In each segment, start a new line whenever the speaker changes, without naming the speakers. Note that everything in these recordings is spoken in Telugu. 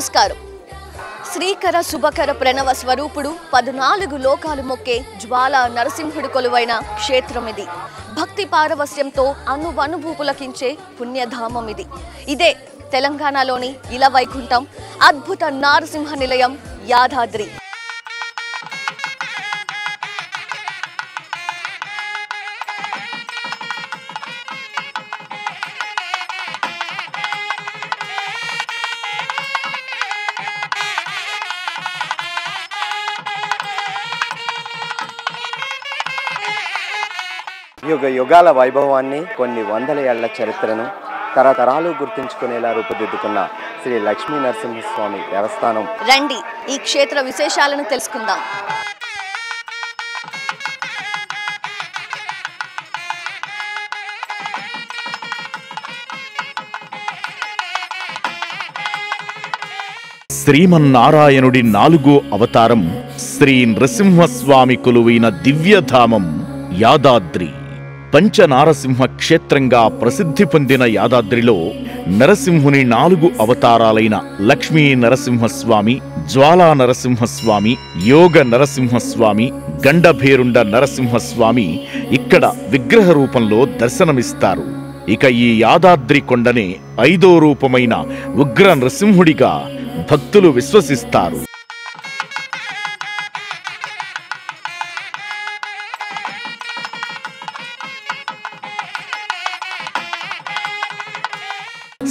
నమస్కారం. శ్రీకర శుభకర ప్రణవ స్వరూపుడు 14 లోకాలు మొక్కే జ్వాలా నరసింహుడు కొలువైన క్షేత్రం ఇది. భక్తి పారవస్యంతో అనుభూపులకించే పుణ్యధామం ఇది. ఇదే తెలంగాణలోని ఇలవైకుంఠం అద్భుత నారసింహ నిలయం యాదాద్రి.
యుగ యుగాల వైభవాన్ని, కొన్ని వందల ఏళ్ల చరిత్రను తరతరాలు గుర్తుంచుకునేలా రూపుదిద్దుకున్న శ్రీ లక్ష్మీ నరసింహస్వామి దేవస్థానం.
రండి ఈ క్షేత్ర విశేషాలను తెలుసుకుందాం.
శ్రీమన్నారాయణుడి 4వ అవతారం శ్రీ నరసింహస్వామి కొలువైన దివ్యధామం యాదాద్రి. పంచనారసింహ క్షేత్రంగా ప్రసిద్ధి పొందిన యాదాద్రిలో నరసింహుని 4 అవతారాలైన లక్ష్మీ నరసింహస్వామి, జ్వాలా నరసింహస్వామి, యోగ నరసింహస్వామి, గండభేరుండ నరసింహస్వామి ఇక్కడ విగ్రహ రూపంలో దర్శనమిస్తారు. ఇక ఈ యాదాద్రి కొండనే 5వ రూపమైన ఉగ్ర నరసింహుడిగా భక్తులు విశ్వసిస్తారు.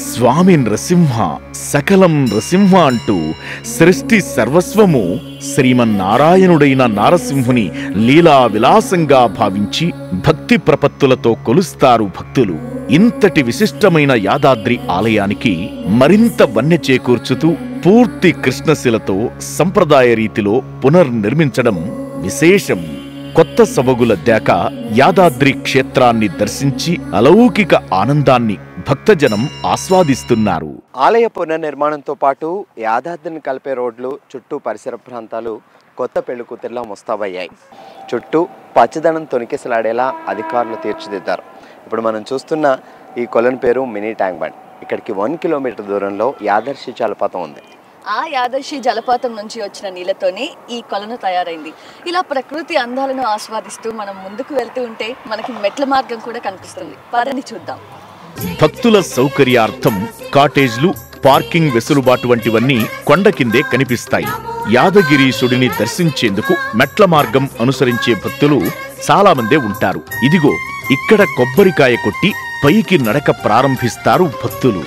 స్వామి నృసింహ సకలం నృసింహ అంటూ సృష్టి సర్వస్వము శ్రీమన్నారాయణుడైన నారసింహుని లీలా విలాసంగా భావించి భక్తి ప్రపత్తులతో కొలుస్తారు భక్తులు. ఇంతటి విశిష్టమైన యాదాద్రి ఆలయానికి మరింత వన్నె చేకూర్చుతూ పూర్తి కృష్ణశిలతో సంప్రదాయ రీతిలో పునర్నిర్మించడం విశేషం. కొత్త సొబగులద్దాక యాదాద్రి క్షేత్రాన్ని దర్శించి అలౌకిక ఆనందాన్ని భక్తజనం ఆస్వాదిస్తున్నారు.
ఆలయ పునర్నిర్మాణంతో పాటు యాదాద్రిని కలిపే రోడ్లు, చుట్టూ పరిసర ప్రాంతాలు కొత్త పెళ్లికూతుర్లా ముస్తాబయ్యాయి. చుట్టూ పచ్చదనం తొనికిసలాడేలా అధికారులు తీర్చిదిద్దారు. ఇప్పుడు మనం చూస్తున్న ఈ కొలను పేరు మినీ ట్యాంక్ బండ్. ఇక్కడికి 1 కిలోమీటర్ దూరంలో యాదర్శి జలపాతం ఉంది.
ఆ యాదర్శి జలపాతం నుంచి వచ్చిన నీళ్లతోనే ఈ కొలను తయారైంది. ఇలా ప్రకృతి అందాలను ఆస్వాదిస్తూ మనం ముందుకు వెళ్తూ ఉంటే మనకి మెట్ల మార్గం కూడా కనిపిస్తుంది. పదండి చూద్దాం.
భక్తుల సౌకర్యార్థం కాటేజ్లు, పార్కింగ్ వెసులుబాటు వంటివన్నీ కొండ కిందే కనిపిస్తాయి. యాదగిరీశుడిని దర్శించేందుకు మెట్ల మార్గం అనుసరించే భక్తులు చాలా మందే ఉంటారు. ఇదిగో ఇక్కడ కొబ్బరికాయ కొట్టి పైకి నడక ప్రారంభిస్తారు భక్తులు.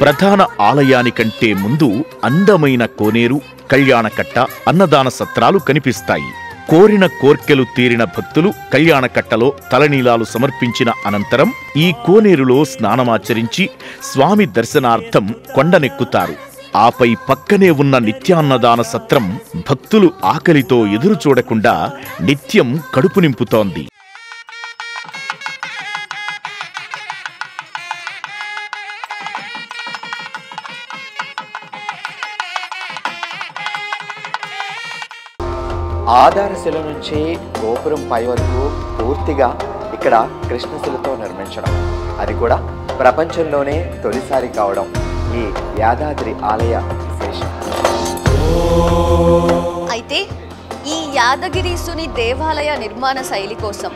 ప్రధాన ఆలయానికంటే ముందు అందమైన కోనేరు, కళ్యాణకట్ట, అన్నదాన సత్రాలు కనిపిస్తాయి. కోరిన కోర్కెలు తీరిన భక్తులు కళ్యాణకట్టలో తలనీలాలు సమర్పించిన అనంతరం ఈ కోనేరులో స్నానమాచరించి స్వామి దర్శనార్థం కొండనెక్కుతారు. ఆపై పక్కనే ఉన్న నిత్యాన్నదాన సత్రం భక్తులు ఆకలితో ఎదురు చూడకుండా నిత్యం కడుపు నింపుతోంది.
ఆధారశిల నుంచి గోపురం పై వరకు పూర్తిగా ఇక్కడ కృష్ణశిలతో నిర్మించడం, అది కూడా ప్రపంచంలోనే తొలిసారి కావడం ఈ యాదాద్రి ఆలయ విశేషం.
అయితే ఈ యాదగిరీశుని దేవాలయ నిర్మాణ శైలి కోసం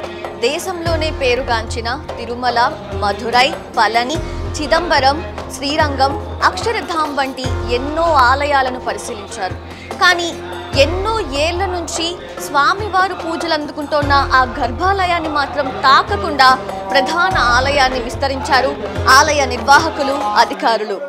దేశంలోనే పేరుగాంచిన తిరుమల, మధురై, పళని, చిదంబరం, శ్రీరంగం, అక్షరధామ్ వంటి ఎన్నో ఆలయాలను పరిశీలించారు. కానీ ఎన్నో ఏళ్ల నుంచి స్వామివారు పూజలు అందుకుంటున్న ఆ గర్భాలయాన్ని మాత్రం తాకకుండా ప్రధాన ఆలయాన్ని విస్తరించారు ఆలయ నిర్వాహకులు, అధికారులు.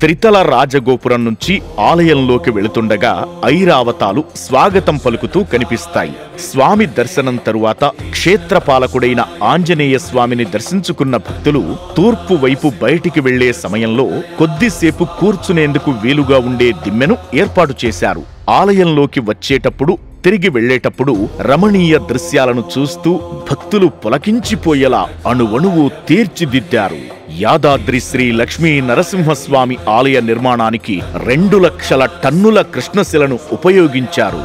త్రితల రాజగోపురం నుంచి ఆలయంలోకి వెళుతుండగా ఐరావతాలు స్వాగతం పలుకుతూ కనిపిస్తాయి. స్వామి దర్శనం తరువాత క్షేత్రపాలకుడైన ఆంజనేయ స్వామిని దర్శించుకున్న భక్తులు తూర్పు వైపు బయటికి వెళ్లే సమయంలో కొద్దిసేపు కూర్చునేందుకు వీలుగా ఉండే దిమ్మెను ఏర్పాటు చేశారు. ఆలయంలోకి వచ్చేటప్పుడు తిరిగి వెళ్లేటప్పుడు రమణీయ దృశ్యాలను చూస్తూ భక్తులు పులకించిపోయేలా అణువణువు తీర్చిదిద్దారు. యాదాద్రి శ్రీ లక్ష్మీ నరసింహస్వామి ఆలయ నిర్మాణానికి 2 లక్షల టన్నుల కృష్ణశిలను ఉపయోగించారు.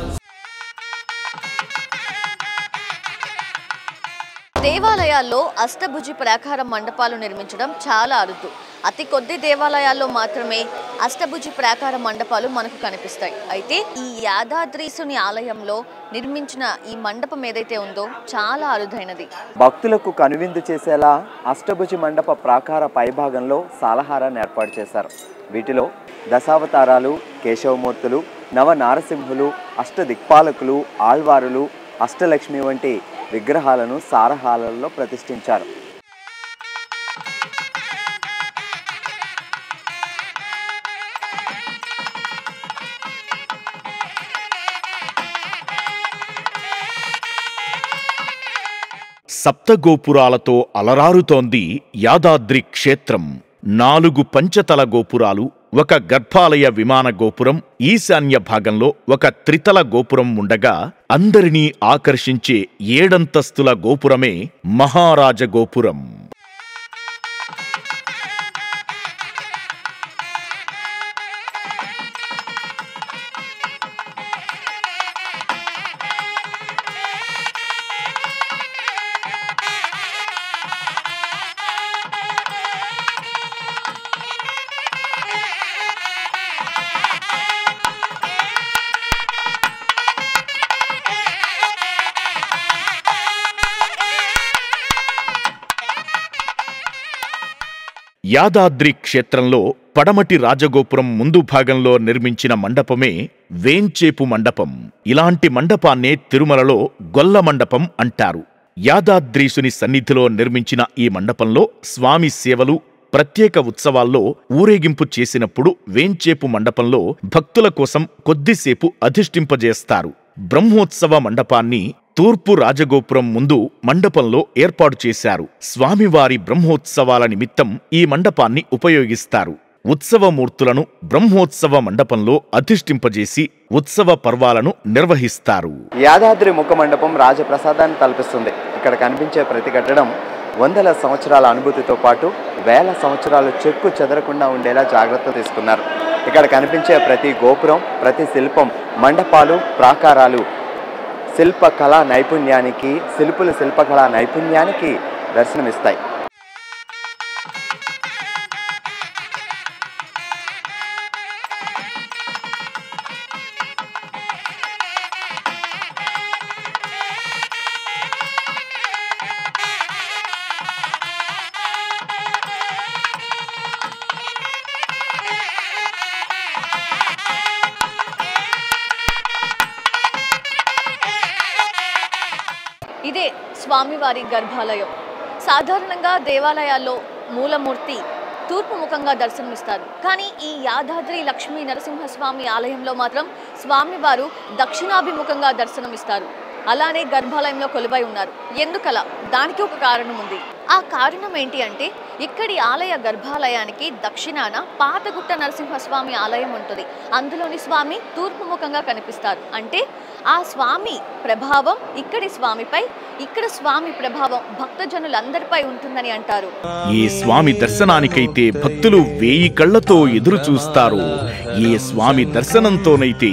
దేవాలయాల్లో అష్టభుజి ప్రాకార మండపాలు నిర్మించడం చాలా అరుదు. అతి కొద్ది దేవాలయాల్లో మాత్రమే అష్టభుజి ప్రాకార మండపాలు మనకు కనిపిస్తాయి. అయితే ఈ యాదాద్రీసుని ఆలయంలో నిర్మించిన ఈ మండపం ఏదైతే ఉందో చాలా అరుదైనది.
భక్తులకు కనువిందు చేసేలా అష్టభుజి మండప ప్రాకార పైభాగంలో సాలహారాన్ని ఏర్పాటు చేశారు. వీటిలో దశావతారాలు, కేశవమూర్తులు, నవ నారసింహులు, అష్టదిక్పాలకులు, ఆళ్వారులు, అష్టలక్ష్మి వంటి విగ్రహాలను సారహాలలో ప్రతిష్ఠించారు.
సప్తగోపురాలతో అలరారుతోంది యాదాద్రి క్షేత్రం. 4 పంచతల గోపురాలు, 1 గర్భాలయ విమాన గోపురం, ఈశాన్య భాగంలో 1 త్రితల గోపురం ఉండగా అందరినీ ఆకర్షించే 7 అంతస్తుల గోపురమే మహారాజ గోపురం. యాదాద్రి క్షేత్రంలో పడమటి రాజగోపురం ముందు భాగంలో నిర్మించిన మండపమే వేంచేపు మండపం. ఇలాంటి మండపాన్నే తిరుమలలో గొల్ల మండపం అంటారు. యాదాద్రీసుని సన్నిధిలో నిర్మించిన ఈ మండపంలో స్వామి సేవలు, ప్రత్యేక ఉత్సవాల్లో ఊరేగింపు చేసినప్పుడు వేంచేపు మండపంలో భక్తుల కోసం కొద్దిసేపు అధిష్ఠింపజేస్తారు. బ్రహ్మోత్సవ మండపాన్ని తూర్పు రాజగోపురం ముందు మండపంలో ఏర్పాటు చేశారు. స్వామివారి బ్రహ్మోత్సవాల నిమిత్తం ఈ మండపాన్ని ఉపయోగిస్తారు. ఉత్సవమూర్తులను బ్రహ్మోత్సవ మండపంలో అధిష్ఠింపజేసి ఉత్సవ పర్వాలను నిర్వహిస్తారు.
యాదాద్రి ముఖ మండపం రాజప్రసాదాన్ని తలపిస్తుంది. ఇక్కడ కనిపించే ప్రతి కట్టడం వందల సంవత్సరాల అనుభూతితో పాటు వేల సంవత్సరాలు చెక్కు చెదరకుండా ఉండేలా జాగ్రత్త తీసుకున్నారు. ఇక్కడ కనిపించే ప్రతి గోపురం, ప్రతి శిల్పం, మండపాలు, ప్రాకారాలు శిల్పకళా నైపుణ్యానికి, శిల్పుల శిల్పకళా నైపుణ్యానికి దర్శనమిస్తాయి.
ఇదే స్వామివారి గర్భాలయం. సాధారణంగా దేవాలయాల్లో మూలమూర్తి తూర్పు ముఖంగా దర్శనమిస్తారు. కానీ ఈ యాదాద్రి లక్ష్మీ నరసింహస్వామి ఆలయంలో మాత్రం స్వామివారు దక్షిణాభిముఖంగా దర్శనమిస్తారు. అలానే గర్భాలయంలో కొలువై ఉన్నారు. ఎందుకలా? దానికి ఒక కారణం ఉంది. ఆ కారణం ఏంటి అంటే, ఇక్కడి ఆలయ గర్భాలయానికి దక్షిణాన పాతగుట్ట నరసింహస్వామి ఆలయం ఉంటుంది. అందులోని స్వామి తూర్పు ముఖంగా కనిపిస్తారు. అంటే ఆ స్వామి ప్రభావం ఇక్కడి స్వామిపై, ఇక్కడ స్వామి ప్రభావం భక్తజనులందరిపై ఉంటుందని అంటారు.
ఈ స్వామి దర్శనానికైతే భక్తులు 1000 కళ్లతో ఎదురు చూస్తారు. ఏ స్వామి దర్శనంతోనైతే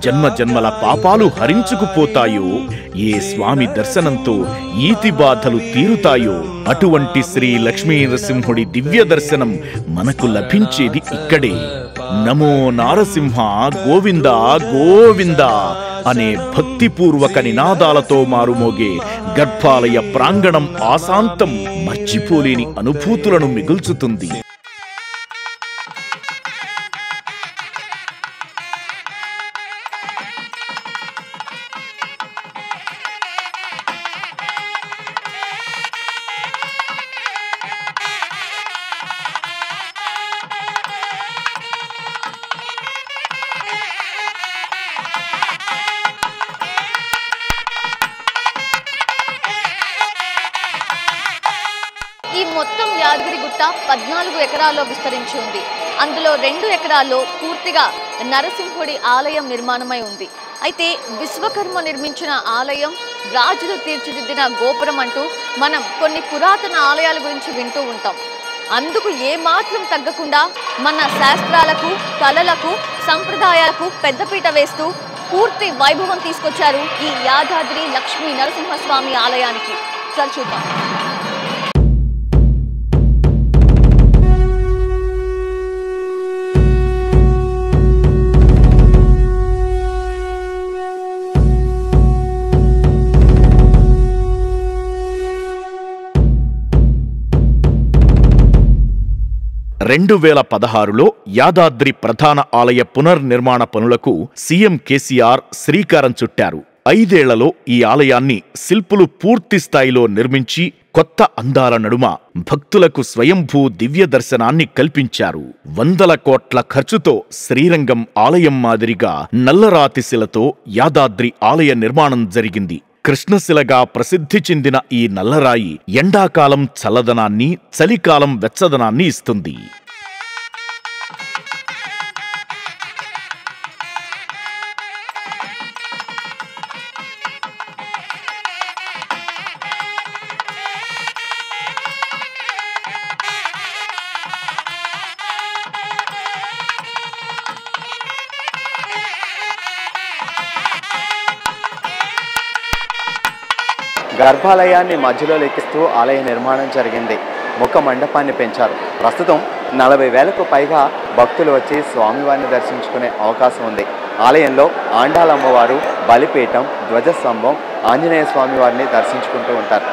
జన్మ జన్మల పాపాలు హరించుకుపోతాయో, ఏ స్వామి దర్శనంతో ఈతి బాధలు తీరుతాయో, అటువంటి శ్రీ లక్ష్మీ నరసింహుడి దివ్య దర్శనం మనకు లభించేది ఇక్కడే. నమో నారసింహ గోవింద గోవింద అనే భక్తిపూర్వక నినాదాలతో మారుమోగే గర్భాలయ ప్రాంగణం ఆశాంతం మర్చిపోలేని అనుభూతులను మిగుల్చుతుంది.
యాదగిరిగుట్ట 14 ఎకరాల్లో విస్తరించి ఉంది. అందులో 2 ఎకరాల్లో పూర్తిగా నరసింహుడి ఆలయం నిర్మాణమై ఉంది. అయితే విశ్వకర్మ నిర్మించిన ఆలయం, రాజులు తీర్చిదిద్దిన గోపురం అంటూ మనం కొన్ని పురాతన ఆలయాల గురించి వింటూ ఉంటాం. అందుకు ఏమాత్రం తగ్గకుండా మన శాస్త్రాలకు, కళలకు, సంప్రదాయాలకు పెద్దపీట వేస్తూ పూర్తి వైభవం తీసుకొచ్చారు ఈ యాదాద్రి లక్ష్మీ నరసింహస్వామి ఆలయానికి. చూద్దాం.
రెండు 2016లో యాదాద్రి ప్రధాన ఆలయ పునర్నిర్మాణ పనులకు సీఎం కేసీఆర్ శ్రీకారం చుట్టారు. 5 ఏళ్లలో ఈ ఆలయాన్ని శిల్పులు పూర్తి స్థాయిలో నిర్మించి కొత్త అందాల నడుమ భక్తులకు స్వయంభూ దివ్య దర్శనాన్ని కల్పించారు. 100 కోట్ల ఖర్చుతో శ్రీరంగం ఆలయం మాదిరిగా నల్లరాతి శిలతో యాదాద్రి ఆలయ నిర్మాణం జరిగింది. కృష్ణశిలగా ప్రసిద్ధి చెందిన ఈ నల్లరాయి ఎండాకాలం చల్లదనాన్ని, చలికాలం వెచ్చదనాన్ని ఇస్తుంది.
గర్భాలయాన్ని మధ్యలో లెక్కిస్తూ ఆలయ నిర్మాణం జరిగింది. ముఖ మండపాన్ని పెంచారు. ప్రస్తుతం 40,000కు పైగా భక్తులు వచ్చి స్వామివారిని దర్శించుకునే అవకాశం ఉంది. ఆలయంలో ఆండాలమ్మవారు, బలిపీఠం, ధ్వజస్తంభం, ఆంజనేయ స్వామివారిని దర్శించుకుంటూ ఉంటారు.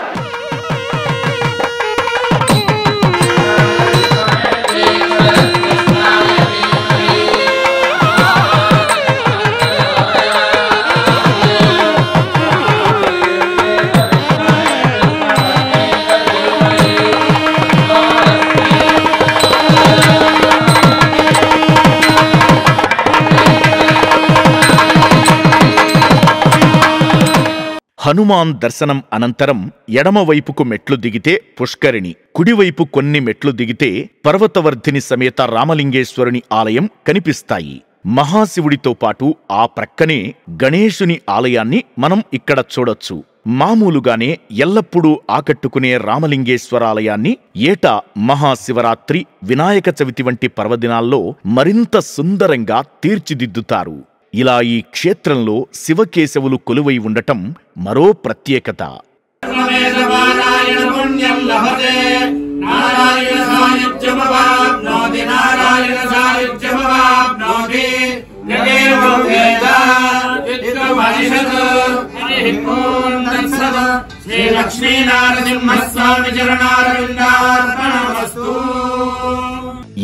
హనుమాన్ దర్శనం అనంతరం ఎడమవైపుకు మెట్లు దిగితే పుష్కరిణి, కుడివైపు కొన్ని మెట్లు దిగితే పర్వతవర్ధిని సమేత రామలింగేశ్వరుని ఆలయం కనిపిస్తాయి. మహాశివుడితో పాటు ఆ ప్రక్కనే గణేశుని ఆలయాన్ని మనం ఇక్కడ చూడొచ్చు. మామూలుగానే ఎల్లప్పుడూ ఆకట్టుకునే రామలింగేశ్వరాలయాన్ని ఏటా మహాశివరాత్రి, వినాయక చవితి వంటి పర్వదినాల్లో మరింత సుందరంగా తీర్చిదిద్దుతారు. ఇలా ఈ క్షేత్రంలో శివకేశవులు కొలువై ఉండటం మరో ప్రత్యేకత.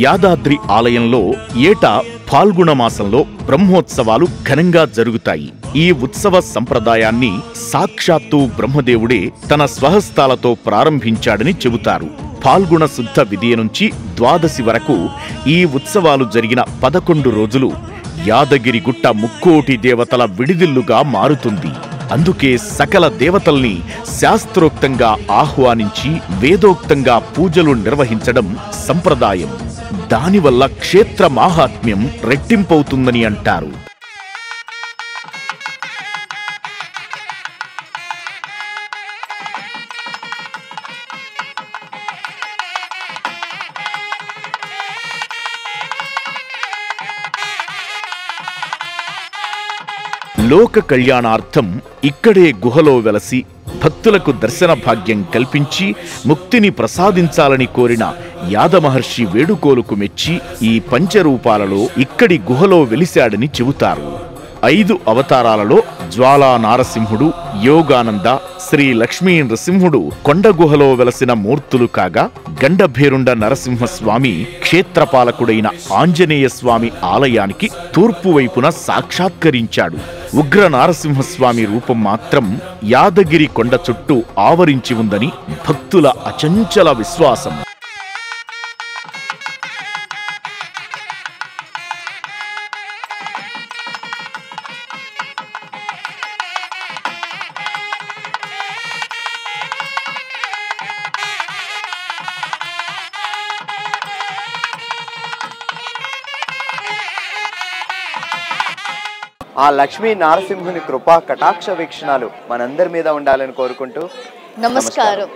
యాదాద్రి ఆలయంలో ఏటా ఫాల్గుణ మాసంలో బ్రహ్మోత్సవాలు ఘనంగా జరుగుతాయి. ఈ ఉత్సవ సంప్రదాయాన్ని సాక్షాత్తు బ్రహ్మదేవుడే తన స్వహస్తాలతో ప్రారంభించాడని చెబుతారు. ఫాల్గుణ శుద్ధ విదియ నుంచి ద్వాదశి వరకు ఈ ఉత్సవాలు జరిగిన 11 రోజులు యాదగిరిగుట్ట ముక్కోటి దేవతల విడిదిల్లుగా మారుతుంది. అందుకే సకల దేవతల్ని శాస్త్రోక్తంగా ఆహ్వానించి వేదోక్తంగా పూజలు నిర్వహించడం సంప్రదాయం. దానివల్ల క్షేత్ర మాహాత్మ్యం రెట్టింపవుతుందని అంటారు. లోక కళ్యాణార్థం ఇక్కడే గుహలో వెలసి భక్తులకు దర్శన భాగ్యం కల్పించి ముక్తిని ప్రసాదించాలని కోరిన యాదమహర్షి వేడుకోలుకు మెచ్చి ఈ పంచరూపాలలో ఇక్కడి గుహలో వెలిశాడని చెబుతారు. 5 అవతారాలలో జ్వాలా నారసింహుడు, యోగానంద, శ్రీ లక్ష్మీ నృసింహుడు కొండగుహలో వెలసిన మూర్తులు కాగా, గండభేరుండ నరసింహస్వామి క్షేత్రపాలకుడైన ఆంజనేయ స్వామి ఆలయానికి తూర్పు వైపున సాక్షాత్కరించాడు. ఉగ్ర నారసింహస్వామి రూపం మాత్రం యాదగిరి కొండ చుట్టూ ఆవరించి ఉందని భక్తుల అచంచల విశ్వాసం.
ఆ లక్ష్మీ నారసింహుని కృపా కటాక్ష వీక్షణాలు మనందరి మీద ఉండాలని కోరుకుంటూ
నమస్కారం.